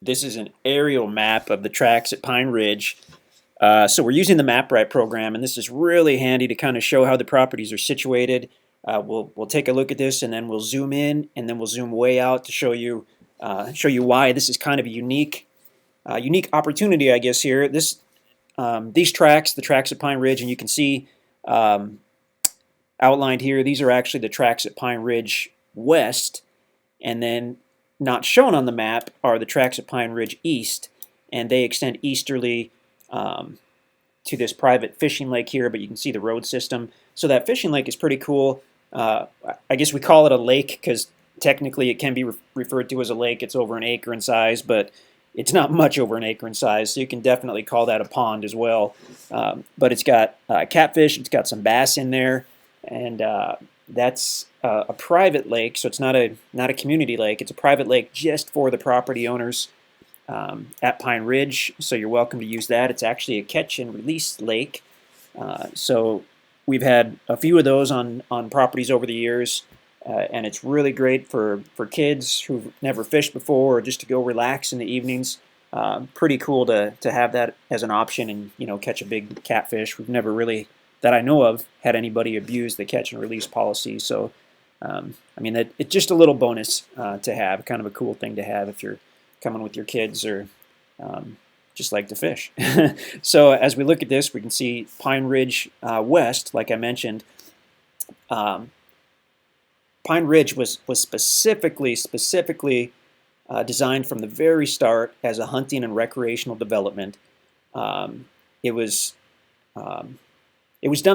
This is an aerial map of the tracks at Pine Ridge. So we're using the MapRight program, and this is really handy to kind of show how the properties are situated. We'll take a look at this, and then we'll zoom in, and then we'll zoom way out to show you why this is kind of a unique opportunity, I guess. Here, these tracks, the tracks at Pine Ridge, and you can see outlined here. These are actually the tracks at Pine Ridge West, and then not shown on the map are the tracks at Pine Ridge East, and they extend easterly to this private fishing lake here, but you can see the road system. So that fishing lake is pretty cool. I guess we call it a lake because technically it can be referred to as a lake. It's over an acre in size, but it's not much over an acre in size, so you can definitely call that a pond as well. But it's got catfish, it's got some bass in there, and that's a private lake, so it's not a community lake. It's a private lake just for the property owners at Pine Ridge, so you're welcome to use that. It's actually a catch and release lake, so we've had a few of those on properties over the years, and it's really great for kids who've never fished before or just to go relax in the evenings. Pretty cool to have that as an option and catch a big catfish. We've never really, that I know of, had anybody abuse the catch and release policy. So, I mean, it's just a little bonus to have, kind of a cool thing to have if you're coming with your kids or just like to fish. So as we look at this, we can see Pine Ridge West, like I mentioned. Pine Ridge was specifically designed from the very start as a hunting and recreational development. It was done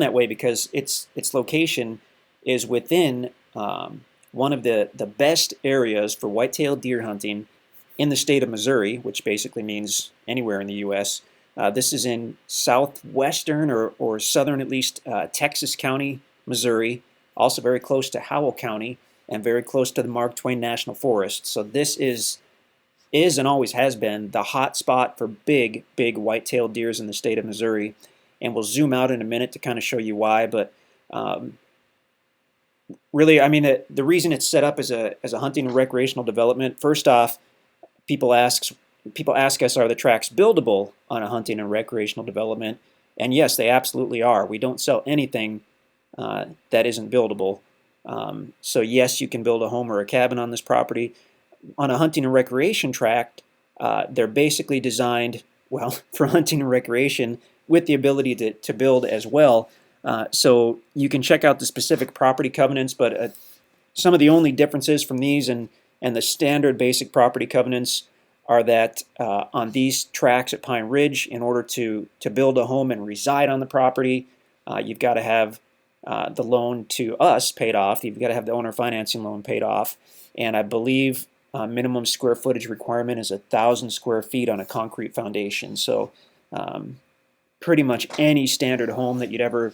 that way because its location is within one of the best areas for white-tailed deer hunting in the state of Missouri, which basically means anywhere in the U.S. This is in southwestern or southern, at least, Texas County, Missouri, also very close to Howell County and very close to the Mark Twain National Forest. So this is and always has been the hot spot for big white-tailed deers in the state of Missouri. And we'll zoom out in a minute to kind of show you why. But really, I mean, the reason it's set up as a hunting and recreational development, first off, people ask us, are the tracks buildable on a hunting and recreational development? And yes, they absolutely are. We don't sell anything that isn't buildable. So yes, you can build a home or a cabin on this property. On a hunting and recreation tract, they're basically designed, well, for hunting and recreation with the ability to build as well. So you can check out the specific property covenants, but some of the only differences from these and the standard basic property covenants are that on these tracts at Pine Ridge, in order to build a home and reside on the property, you've got to have the loan to us paid off. You've got to have the owner financing loan paid off. And I believe minimum square footage requirement is 1,000 square feet on a concrete foundation. So pretty much any standard home that you'd ever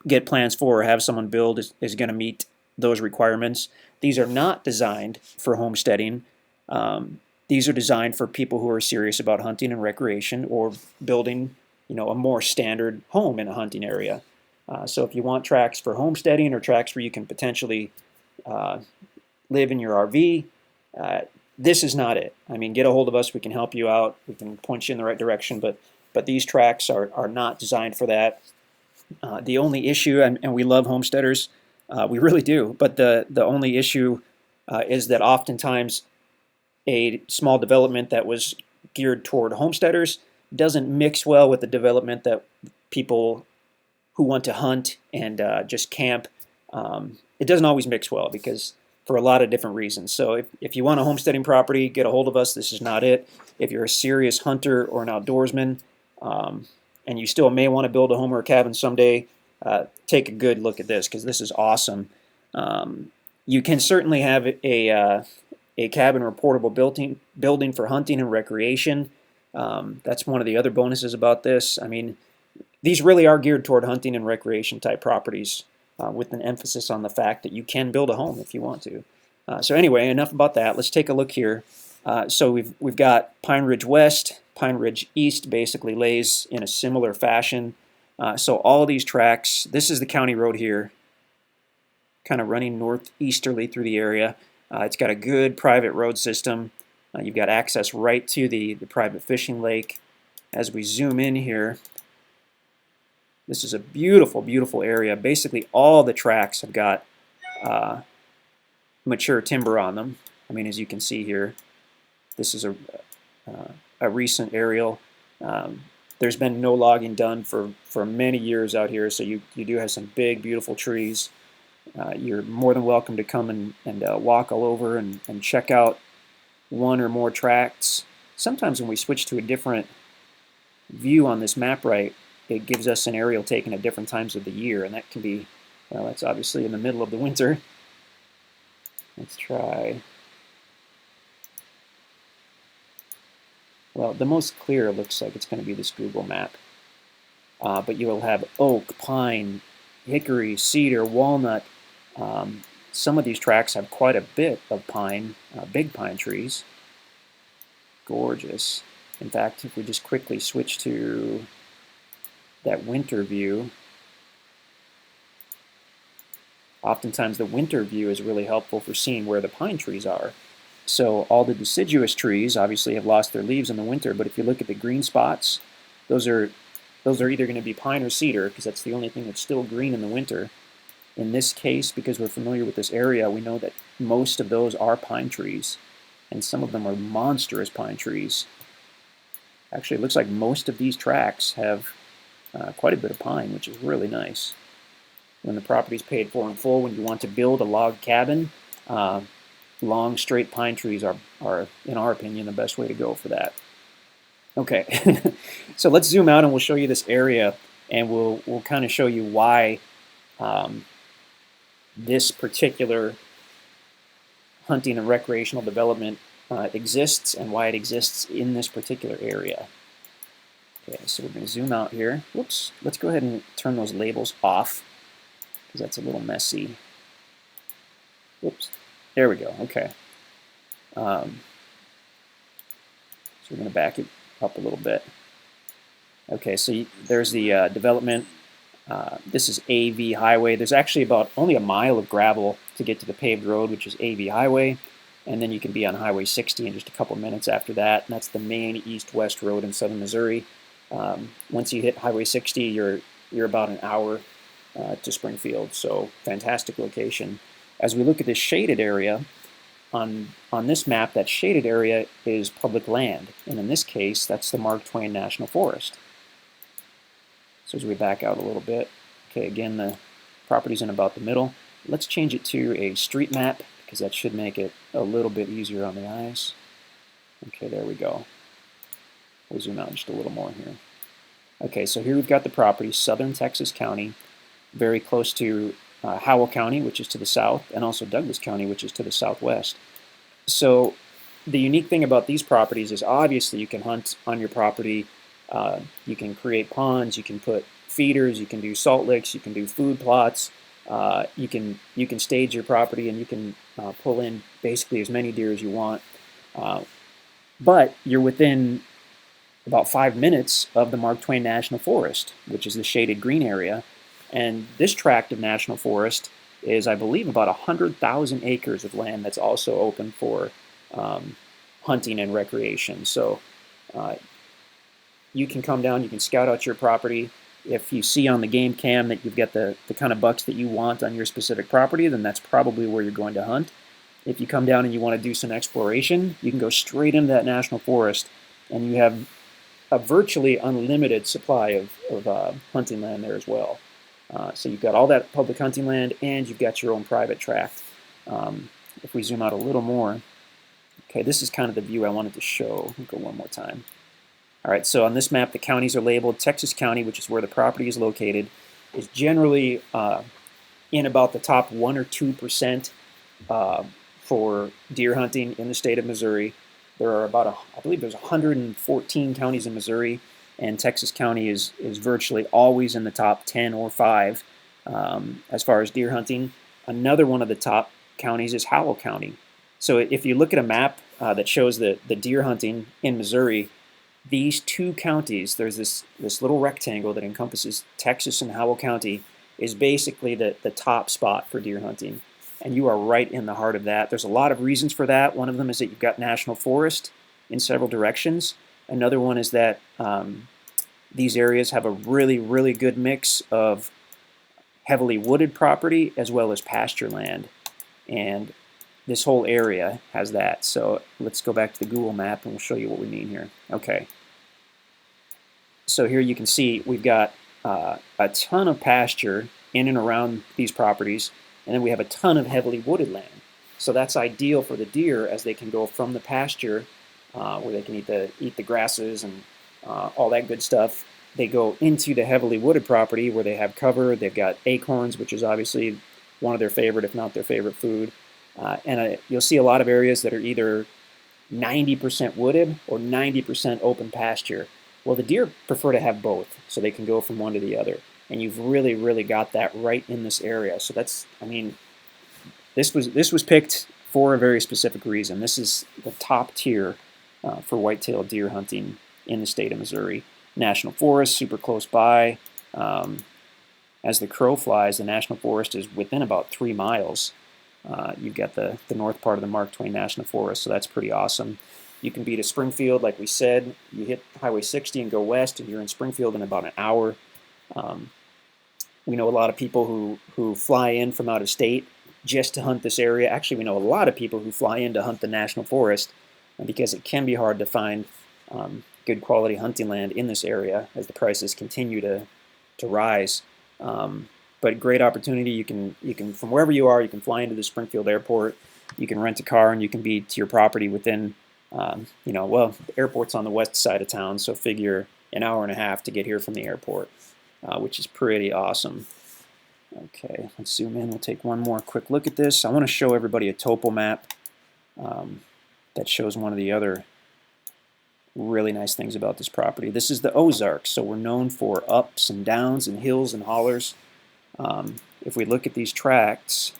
get plans for or have someone build is going to meet those requirements. These are not designed for homesteading. These are designed for people who are serious about hunting and recreation or building, a more standard home in a hunting area. So if you want tracks for homesteading or tracks where you can potentially live in your RV, this is not it. I mean, get a hold of us. We can help you out. We can point you in the right direction. But these tracks are not designed for that. The only issue, and we love homesteaders, we really do, but the only issue is that oftentimes a small development that was geared toward homesteaders doesn't mix well with the development that people who want to hunt and just camp. It doesn't always mix well because for a lot of different reasons. So if you want a homesteading property, get a hold of us. This is not it. If you're a serious hunter or an outdoorsman, and you still may want to build a home or a cabin someday, take a good look at this because this is awesome. You can certainly have a cabin or portable building for hunting and recreation. That's one of the other bonuses about this. I mean, these really are geared toward hunting and recreation type properties with an emphasis on the fact that you can build a home if you want to. So anyway, enough about that. Let's take a look here. So we've got Pine Ridge West. Pine Ridge East basically lays in a similar fashion. So all these tracks, this is the county road here, kind of running northeasterly through the area. It's got a good private road system. You've got access right to the private fishing lake. As we zoom in here, this is a beautiful, beautiful area. Basically, all the tracts have got mature timber on them. I mean, as you can see here, this is a recent aerial. There's been no logging done for many years out here, so you do have some big, beautiful trees. You're more than welcome to come and walk all over and check out one or more tracts. Sometimes when we switch to a different view on this map, right, it gives us an aerial taken at different times of the year, and that can be, well, that's obviously in the middle of the winter. Let's try. Well, the most clear looks like it's going to be this Google map. But you will have oak, pine, hickory, cedar, walnut. Some of these tracts have quite a bit of pine, big pine trees. Gorgeous. In fact, if we just quickly switch to that winter view, oftentimes the winter view is really helpful for seeing where the pine trees are. So all the deciduous trees obviously have lost their leaves in the winter, but if you look at the green spots, those are either going to be pine or cedar, because that's the only thing that's still green in the winter. In this case, because we're familiar with this area, we know that most of those are pine trees, and some of them are monstrous pine trees. Actually, it looks like most of these tracts have quite a bit of pine, which is really nice. When the property's paid for in full, when you want to build a log cabin, long, straight pine trees are, in our opinion, the best way to go for that. Okay, so let's zoom out and we'll show you this area, and we'll kind of show you why this particular hunting and recreational development exists and why it exists in this particular area. Okay, so we're going to zoom out here. Whoops, let's go ahead and turn those labels off because that's a little messy. Whoops, there we go, okay. So we're going to back it up a little bit. Okay, so there's the development. This is AV Highway. There's actually only a mile of gravel to get to the paved road, which is AV Highway, and then you can be on Highway 60 in just a couple minutes after that, and that's the main east-west road in southern Missouri. Once you hit Highway 60, you're about an hour to Springfield, so fantastic location. As we look at this shaded area, on this map, that shaded area is public land, and in this case, that's the Mark Twain National Forest. So as we back out a little bit, okay, again, the property's in about the middle. Let's change it to a street map, because that should make it a little bit easier on the eyes. Okay, there we go. We'll zoom out just a little more here. Okay, so here we've got the property, southern Texas County, very close to Howell County, which is to the south, and also Douglas County, which is to the southwest. So the unique thing about these properties is obviously you can hunt on your property. You can create ponds, you can put feeders, you can do salt licks, you can do food plots. You can stage your property, and you can pull in basically as many deer as you want. But you're within about 5 minutes of the Mark Twain National Forest, which is the shaded green area. And this tract of national forest is, I believe, about 100,000 acres of land that's also open for hunting and recreation. So you can come down, you can scout out your property. If you see on the game cam that you've got the kind of bucks that you want on your specific property, then that's probably where you're going to hunt. If you come down and you want to do some exploration, you can go straight into that national forest, and you have a virtually unlimited supply of hunting land there as well. So you've got all that public hunting land, and you've got your own private tract. If we zoom out a little more, okay, this is kind of the view I wanted to show. I'll go one more time. All right, so on this map, the counties are labeled. Texas County, which is where the property is located, is generally in about the top 1 or 2% for deer hunting in the state of Missouri. There are I believe there's 114 counties in Missouri, and Texas County is virtually always in the top 10 or 5 as far as deer hunting. Another one of the top counties is Howell County. So if you look at a map that shows the deer hunting in Missouri, these two counties, there's this little rectangle that encompasses Texas and Howell County, is basically the top spot for deer hunting. and you are right in the heart of that. There's a lot of reasons for that. One of them is that you've got national forest in several directions. Another one is that these areas have a really, really good mix of heavily wooded property as well as pasture land. And this whole area has that. So let's go back to the Google map and we'll show you what we mean here. Okay. So here you can see we've got a ton of pasture in and around these properties, and then we have a ton of heavily wooded land. So that's ideal for the deer as they can go from the pasture where they can eat the grasses and all that good stuff. They go into the heavily wooded property where they have cover. They've got acorns, which is obviously one of their favorite, if not their favorite food. And you'll see a lot of areas that are either 90% wooded or 90% open pasture. Well, the deer prefer to have both, so they can go from one to the other. And you've really, really got that right in this area. So that's, I mean, this was picked for a very specific reason. This is the top tier for white-tailed deer hunting in the state of Missouri. National Forest, super close by. As the crow flies, the National Forest is within about 3 miles. You've got the north part of the Mark Twain National Forest, so that's pretty awesome. You can be to Springfield, like we said. You hit Highway 60 and go west, and you're in Springfield in about an hour. We know a lot of people who fly in from out of state just to hunt this area. Actually, we know a lot of people who fly in to hunt the National Forest because it can be hard to find good quality hunting land in this area as the prices continue to rise. But great opportunity. You can from wherever you are, you can fly into the Springfield airport. You can rent a car and you can be to your property within, well, the airport's on the west side of town, so figure an hour and a half to get here from the airport, which is pretty awesome. Okay, let's zoom in. We'll take one more quick look at this. I want to show everybody a topo map that shows one of the other really nice things about this property. This is the Ozarks, so we're known for ups and downs and hills and hollers. If we look at these tracts,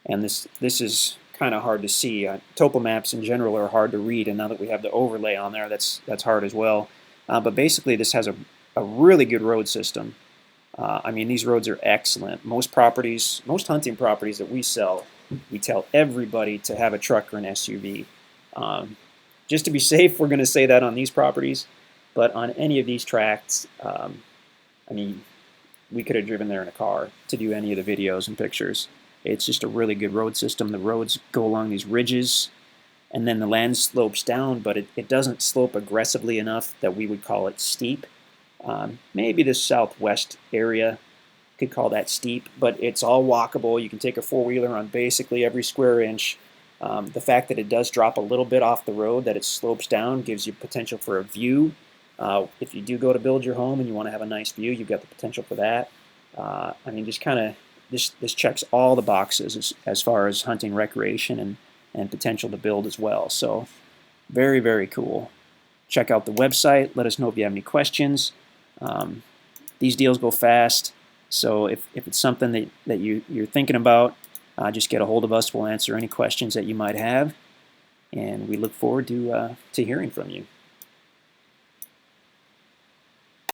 and this is kind of hard to see. Topo maps in general are hard to read, and now that we have the overlay on there, that's hard as well. But basically, this has a really good road system. I mean, these roads are excellent. Most hunting properties that we sell, we tell everybody to have a truck or an SUV. Just to be safe, we're going to say that on these properties, but on any of these tracts, I mean, we could have driven there in a car to do any of the videos and pictures. It's just a really good road system. The roads go along these ridges, and then the land slopes down, but it doesn't slope aggressively enough that we would call it steep. Maybe the southwest area could call that steep, but it's all walkable. You can take a four-wheeler on basically every square inch. The fact that it does drop a little bit off the road, that it slopes down, gives you potential for a view. If you do go to build your home and you want to have a nice view, you've got the potential for that. I mean, just kind of this checks all the boxes as far as hunting recreation and potential to build as well. So very, very cool. Check out the website. Let us know if you have any questions. These deals go fast, so if it's something that you're thinking about, just get a hold of us. We'll answer any questions that you might have, and we look forward to hearing from you.